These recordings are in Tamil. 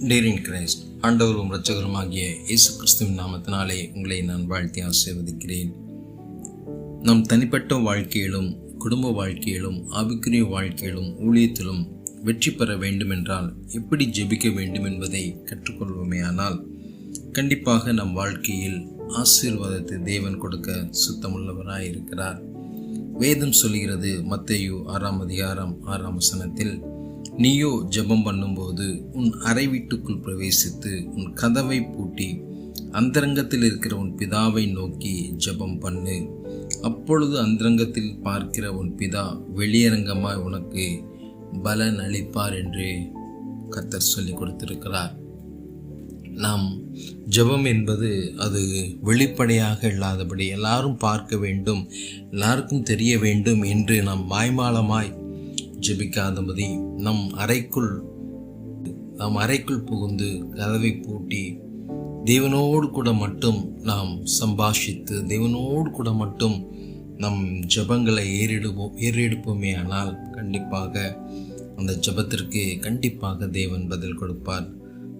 டீரின் கிரைஸ்ட் ஆண்டவரும் இரட்சகருமாகிய இயேசு கிறிஸ்துவின் நாமத்தினாலே உங்களை நான் வாழ்த்தி ஆசீர்வதிக்கிறேன். நம் தனிப்பட்ட வாழ்க்கையிலும் குடும்ப வாழ்க்கையிலும் ஆவிக்குரிய வாழ்க்கையிலும் ஊழியத்திலும் வெற்றி பெற வேண்டுமென்றால் எப்படி ஜெபிக்க வேண்டும் என்பதை கற்றுக்கொள்வோமேயானால் கண்டிப்பாக நம் வாழ்க்கையில் ஆசீர்வாதத்தை தேவன் கொடுக்க சுத்தமுள்ளவராய் இருக்கிறார். வேதம் சொல்கிறது, மத்தேயு 6:6 நீயோ ஜெபம் பண்ணும்போது உன் அறை வீட்டுக்குள் பிரவேசித்து உன் கதவை பூட்டி அந்தரங்கத்தில் இருக்கிற உன் பிதாவை நோக்கி ஜெபம் பண்ணு. அப்பொழுது அந்தரங்கத்தில் பார்க்கிற உன் பிதா வெளியரங்கமாய் உனக்கு பலன் அளிப்பார் என்று கர்த்தர் சொல்லி கொடுத்திருக்கிறார். நாம் ஜெபம் என்பது அது வெளிப்படையாக இல்லாதபடி எல்லாரும் பார்க்க வேண்டும், எல்லாருக்கும் தெரிய வேண்டும் என்று நாம் வாய்மாலமாய் ஜெபிக்காதபடி நம் அறைக்குள் புகுந்து கதவை பூட்டி தேவனோடு கூட மட்டும் நாம் சம்பாஷித்து தேவனோடு கூட மட்டும் நம் ஜெபங்களை ஏறெடுப்போமே ஆனால் கண்டிப்பாக அந்த ஜெபத்திற்கு கண்டிப்பாக தேவன் பதில் கொடுப்பார்.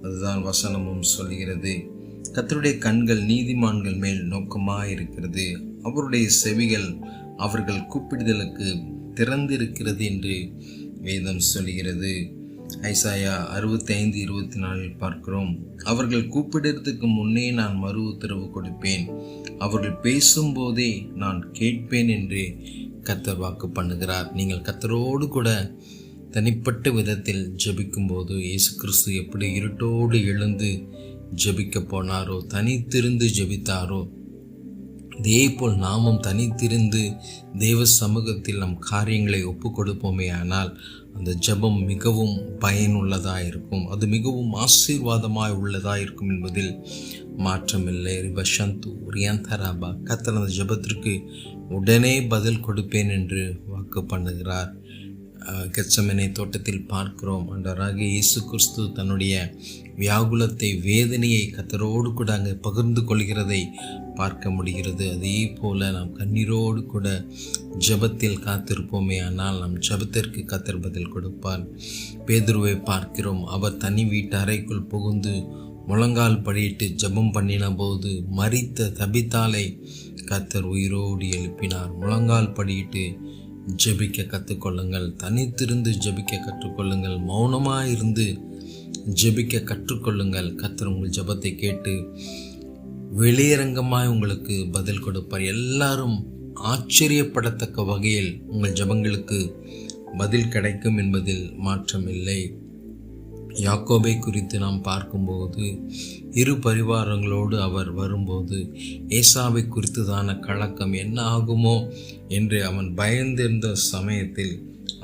அதுதான் வசனமும் சொல்கிறது. கர்த்தருடைய கண்கள் நீதிமான்கள் மேல் நோக்கமாயிருக்கிறது, அவருடைய செவிகள் அவர்கள் கூப்பிடுதலுக்கு திறந்திருக்கிறது என்று வேதம் சொல்கிறது. ஐசாயா 65:24 பார்க்கிறோம், அவர்கள் கூப்பிடுறதுக்கு முன்னே நான் மறு உத்தரவு கொடுப்பேன், அவர்கள் பேசும்போதே நான் கேட்பேன் என்று கர்த்தர் வாக்கு பண்ணுகிறார். நீங்கள் கர்த்தரோடு கூட தனிப்பட்ட விதத்தில் ஜெபிக்கும்போது இயேசு கிறிஸ்து எப்படி இருட்டோடு எழுந்து ஜெபிக்க போனாரோ, தனித்திருந்து ஜெபித்தாரோ, இதேபோல் நாமும் தனித்திருந்து தேவ சமூகத்தில் நம் காரியங்களை ஒப்பு கொடுப்போமே ஆனால் அந்த ஜெபம் மிகவும் பயனுள்ளதாக இருக்கும், அது மிகவும் ஆசீர்வாதமாய் உள்ளதாக இருக்கும் என்பதில் மாற்றமில்லை. கர்த்தர் அந்த ஜெபத்திற்கு உடனே பதில் கொடுப்பேன் என்று வாக்கு பண்ணுகிறார். கெத்செமனே தோட்டத்தில் பார்க்கிறோம், ஆண்டவராகிய இயேசு கிறிஸ்து தன்னுடைய வியாகுலத்தை வேதனையை கர்த்தரோடு கூட அங்கே பகிர்ந்து கொள்கிறதை பார்க்க முடிகிறது. அதே போல நாம் கண்ணீரோடு கூட ஜெபத்தில் காத்திருப்போமே ஆனால் நம் ஜெபத்திற்கு கர்த்தர் பதில் கொடுப்பார். பேதுருவை பார்க்கிறோம், அவர் தனி வீட்டு அறைக்குள் புகுந்து முழங்கால் படியிட்டு ஜெபம் பண்ணின போது மரித்த தபித்தாலை கர்த்தர் உயிரோடு எழுப்பினார். முழங்கால் படியிட்டு ஜெபிக்க கற்றுக்கொள்ளுங்கள், தனித்திருந்து ஜெபிக்க கற்றுக்கொள்ளுங்கள், மௌனமாயிருந்து ஜெபிக்க கற்றுக்கொள்ளுங்கள். கர்த்தர் உங்கள் ஜெபத்தை கேட்டு வெளியரங்கமாய் உங்களுக்கு பதில் கொடுப்பார். எல்லாரும் ஆச்சரியப்படத்தக்க வகையில் உங்கள் ஜெபங்களுக்கு பதில் கிடைக்கும் என்பதில் மாற்றமில்லை. யாக்கோபை குறித்து நாம் பார்க்கும்போது இரு பரிவாரங்களோடு அவர் வரும்போது ஏசாவை குறித்துதான கலக்கம் என்ன ஆகுமோ என்று அவன் பயந்திருந்த சமயத்தில்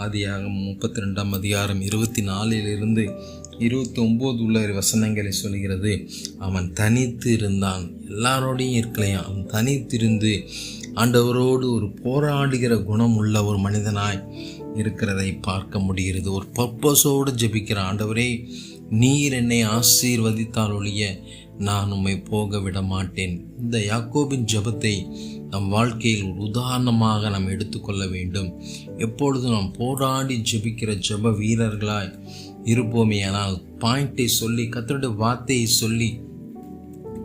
ஆதியாகமம் 32 24 29 உள்ள வசனங்களை சொல்கிறது. அவன் தனித்து இருந்தான், எல்லாரோடையும் இருக்கலையா, அவன் தனித்திருந்து ஆண்டவரோடு ஒரு போராடுகிற குணம் உள்ள ஒரு மனிதனாய் இருக்கிறதை பார்க்க முடிகிறது. ஒரு பர்பஸோடு ஜெபிக்கிற, ஆண்டவரே நீர் என்னை ஆசீர்வதித்தால் ஒழிய நான் உம்மை போக விட மாட்டேன். இந்த யாக்கோபின் ஜெபத்தை நம் வாழ்க்கையில் ஒரு உதாரணமாக நாம் எடுத்துக்கொள்ள வேண்டும். எப்பொழுதும் நாம் போராடி ஜெபிக்கிற ஜெப வீரர்களாய் இருப்போமே ஆனால் பாயிண்டை சொல்லி, கர்த்தருடைய வார்த்தையை சொல்லி,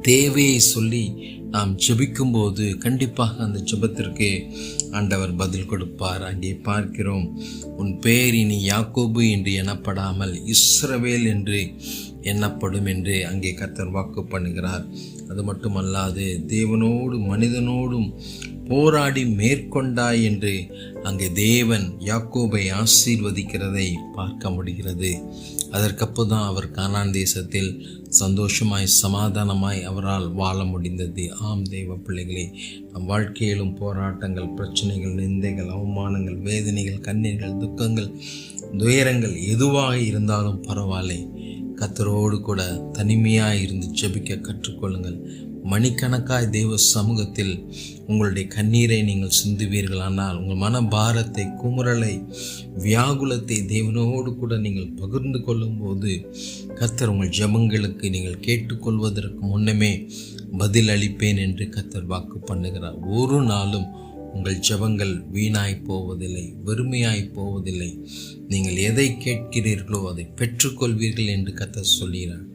தேவையை சொல்லி நாம் ஜெபிக்கும்போது கண்டிப்பாக அந்த ஜெபத்திற்கு ஆண்டவர் பதில் கொடுப்பார். அங்கே பார்க்கிறோம், உன் பெயர் இனி யாக்கோபு என்று எண்ணப்படாமல் இஸ்ரவேல் என்று எண்ணப்படும் என்று அங்கே கர்த்தர் வாக்கு பண்ணுகிறார். அது மட்டுமல்லாது தேவனோடு மனிதனோடும் போராடி மேற்கொண்டாய் என்று அங்கே தேவன் யாக்கோபை ஆசீர்வதிக்கிறதை பார்க்க முடிகிறது. அதற்கப்புறம் அவர் கானான் தேசத்தில் சந்தோஷமாய் சமாதானமாய் அவரால் வாழ முடிந்தது. ஆம் தேவ பிள்ளைகளே, நம் வாழ்க்கையிலும் போராட்டங்கள், பிரச்சனைகள், நிந்தைகள், அவமானங்கள், வேதனைகள், கண்ணீர்கள், துக்கங்கள், துயரங்கள் எதுவாக இருந்தாலும் பரவாயில்லை, கர்த்தரோடு கூட தனிமையாக இருந்து ஜெபிக்க கற்றுக்கொள்ளுங்கள். மணிக்கணக்காய் தேவ சமூகத்தில் உங்களுடைய கண்ணீரை நீங்கள் சிந்துவீர்களானால் உங்கள் மன பாரத்தை, குமுறலை, வியாகுலத்தை தேவனோடு கூட நீங்கள் பகிர்ந்து கொள்ளும்போது கர்த்தர் உங்கள் ஜெபங்களுக்கு நீங்கள் கேட்டுக்கொள்வதற்கு முன்னமே பதில் அளிப்பேன் என்று கர்த்தர் வாக்கு பண்ணுகிறார். ஒரு நாளும் உங்கள் ஜெபங்கள் வீணாய் போவதில்லை, வெறுமையாய் போவதில்லை. நீங்கள் எதை கேட்கிறீர்களோ அதை பெற்றுக்கொள்வீர்கள் என்று கர்த்தர் சொல்கிறார்.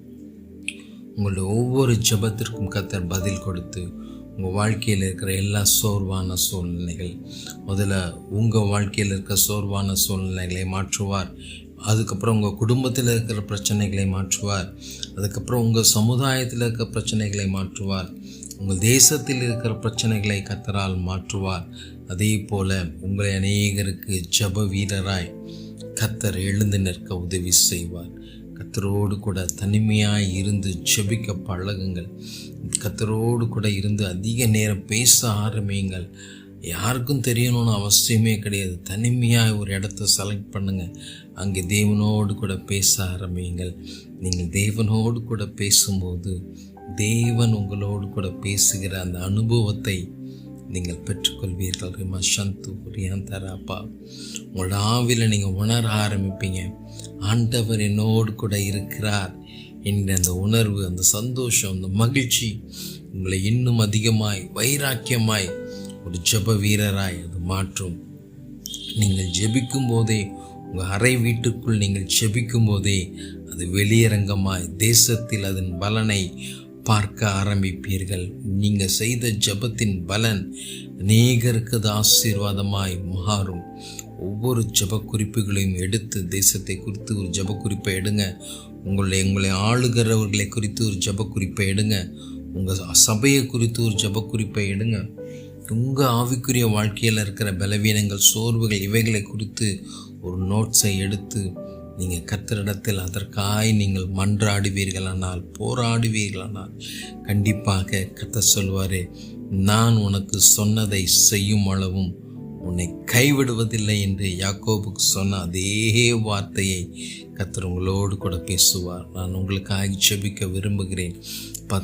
உங்களுடைய ஒவ்வொரு ஜெபத்திற்கும் கர்த்தர் பதில் கொடுத்து உங்கள் வாழ்க்கையில் இருக்கிற எல்லா சோர்வான சூழ்நிலைகள், முதல்ல உங்கள் வாழ்க்கையில் இருக்கிற சோர்வான சூழ்நிலைகளை மாற்றுவார். அதுக்கப்புறம் உங்கள் குடும்பத்தில் இருக்கிற பிரச்சனைகளை மாற்றுவார். அதுக்கப்புறம் உங்கள் சமுதாயத்தில் இருக்கிற பிரச்சனைகளை மாற்றுவார். உங்கள் தேசத்தில் இருக்கிற பிரச்சனைகளை கர்த்தரால் மாற்றுவார். அதே போல் உங்களை அநேகருக்கு ஜெப வீரராய் கர்த்தர் எழுந்து நிற்க உதவி செய்வார். கர்த்தரோடு கூட தனிமையாய் இருந்து ஜெபிக்க பழகுங்கள். கர்த்தரோடு கூட இருந்து அதிக நேரம் பேச ஆரம்பியுங்கள். யாருக்கும் தெரியணும்னு அவசியமே கிடையாது. தனிமையாக ஒரு இடத்த செலக்ட் பண்ணுங்கள். அங்கே தேவனோடு கூட பேச ஆரம்பியுங்கள். நீங்கள் தேவனோடு கூட பேசும்போது தேவன் உங்களோடு கூட பேசுகிற அந்த அனுபவத்தை நீங்கள் பெற்றுக்கொள்வீர்கள். ரிமா சந்து ரியாந்தராப்பா, உங்களோட ஆவியில் நீங்கள் உணர ஆரம்பிப்பீங்க, ஆண்டவர் என்னோடு கூட இருக்கிறார் என்ற அந்த உணர்வு, அந்த சந்தோஷம், அந்த மகிழ்ச்சி உங்களை இன்னும் அதிகமாய் வைராக்கியமாய் ஒரு ஜெப வீரராய் அது மாற்றும். நீங்கள் ஜெபிக்கும் போதே, உங்கள் அறை வீட்டுக்குள் நீங்கள் ஜெபிக்கும் போதே அது வெளியரங்கமாய் தேசத்தில் அதன் பலனை பார்க்க ஆரம்பிப்பீர்கள். நீங்கள் செய்த ஜெபத்தின் பலன் அநேகருக்கு அது ஆசீர்வாதமாய் மாறும். ஒவ்வொரு ஜெப குறிப்புகளையும் எடுத்து தேசத்தை குறித்து ஒரு ஜெப குறிப்பை எடுங்க. உங்களை ஆளுகிறவர்களை குறித்து ஒரு ஜெப குறிப்பை எடுங்க. உங்கள் சபையை குறித்து ஒரு ஜெப குறிப்பை எடுங்க. உங்கள் ஆவிக்குரிய வாழ்க்கையில் இருக்கிற பலவீனங்கள், சோர்வுகள், இவைகளை குறித்து ஒரு நோட்ஸை எடுத்து நீங்கள் கர்த்தரிடத்தில் அதற்காய் நீங்கள் மன்றாடுவீர்களானால், போராடுவீர்களானால் கண்டிப்பாக கர்த்தர் சொல்வாரே, நான் உனக்கு சொன்னதை செய்யும் அளவும் உன்னை கைவிடுவதில்லை என்று யாக்கோபுக்கு சொன்ன அதே வார்த்தையை கர்த்தர் உங்களோடு கூட பேசுவார். நான் உங்களுக்காக ஜெபிக்க விரும்புகிறேன்.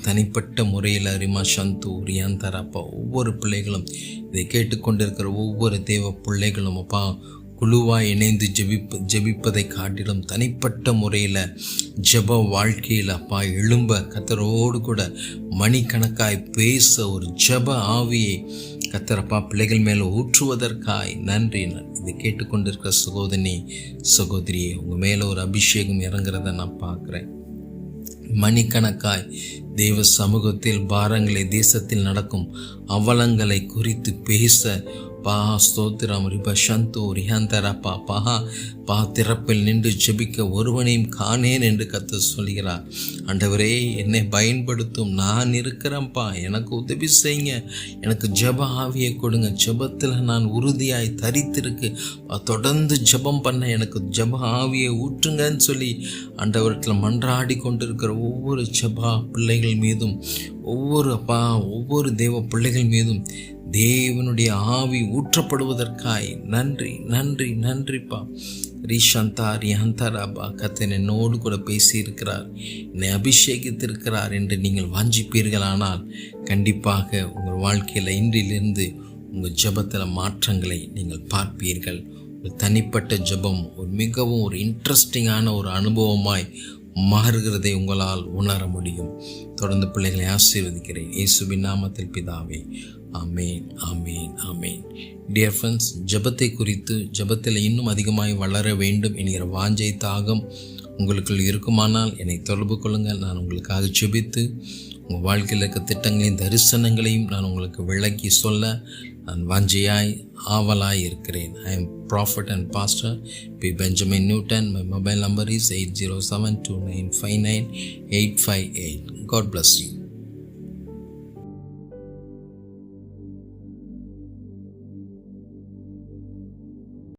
தனிப்பட்ட முறையில் அரிமா சந்து ரியாந்தராப்பா, ஒவ்வொரு பிள்ளைகளும் இதை கேட்டுக்கொண்டிருக்கிற ஒவ்வொரு தேவ பிள்ளைகளும் அப்பா குழுவாய் இணைந்து ஜெபிப்பதை காட்டிலும் தனிப்பட்ட முறையில் ஜெப வாழ்க்கையில் அப்பா எழும்ப கர்த்தரோடு கூட மணிக்கணக்காய் பேச ஒரு ஜெப ஆவியை கர்த்தரப்பா பிள்ளைகள் மேலே ஊற்றுவதற்காய் நன்றி. இதை கேட்டுக்கொண்டிருக்கிற சகோதரியே, உங்கள் மேலே ஒரு அபிஷேகம் இறங்குறத நான் பார்க்குறேன். மணிக்கணக்காய் தேவ சமூகத்தில் பாரங்களை, தேசத்தில் நடக்கும் அவலங்களை குறித்து பேச ஸ்தோத்திரம் ரிபா சந்தோ ரிஹந்தரப்பா திறப்பில் நின்று ஜெபிக்க ஒருவனையும் காணேன் என்று கர்த்தர் சொல்கிறார். ஆண்டவரே, என்னை பயன்படுத்தும், நான் இருக்கிறேன்ப்பா, எனக்கு உதவி செய்யுங்க, எனக்கு ஜெப ஆவியை கொடுங்க, ஜெபத்தில் நான் உறுதியாய் தரித்திருக்கு தொடர்ந்து ஜெபம் பண்ண எனக்கு ஜெப ஆவியை ஊற்றுங்கன்னு சொல்லி ஆண்டவரத்தில் மன்றாடி கொண்டிருக்கிற ஒவ்வொரு ஜெப பிள்ளைகள் மீதும், ஒவ்வொரு தேவ பிள்ளைகள் மீதும் தேவனுடைய ஆவி ஊற்றப்படுவதற்காய் நன்றி நன்றி நன்றிப்பா. ரீஷந்தா ரிஹந்தராபா, கர்த்தர் என்னோடு கூட பேசியிருக்கிறார், என்னை அபிஷேகித்திருக்கிறார் என்று நீங்கள் வாஞ்சிப்பீர்களானால் கண்டிப்பாக உங்கள் வாழ்க்கையில் இன்றிலிருந்து உங்கள் ஜெபத்தில் மாற்றங்களை நீங்கள் பார்ப்பீர்கள். ஒரு தனிப்பட்ட ஜெபம் மிகவும் ஒரு இன்ட்ரெஸ்டிங்கான ஒரு அனுபவமாய் மாறுகிறதை உங்களால் உணர முடியும். தொடர்ந்து பிள்ளைகளை ஆசீர்வதிக்கிறேன் இயேசுவின் நாமத்தில் பிதாவே, ஆமேன் ஆமேன் ஆமேன். டியர் ஃப்ரெண்ட்ஸ், ஜெபத்தை குறித்து, ஜெபத்தில் இன்னும் அதிகமாய் வளர வேண்டும் என்கிற வாஞ்சை, தாகம் உங்களுக்குள் இருக்குமானால் என்னை தொடர்பு கொள்ளுங்கள். நான் உங்களுக்காக ஜெபித்து உங்கள் வாழ்க்கையில் இருக்க திட்டங்களையும் தரிசனங்களையும் நான் உங்களுக்கு விளக்கி சொல்ல நான் வாஞ்சையாய் ஆவலாய் இருக்கிறேன். I am prophet and pastor P. Benjamin Newton. My mobile number is 8072959858. God bless you.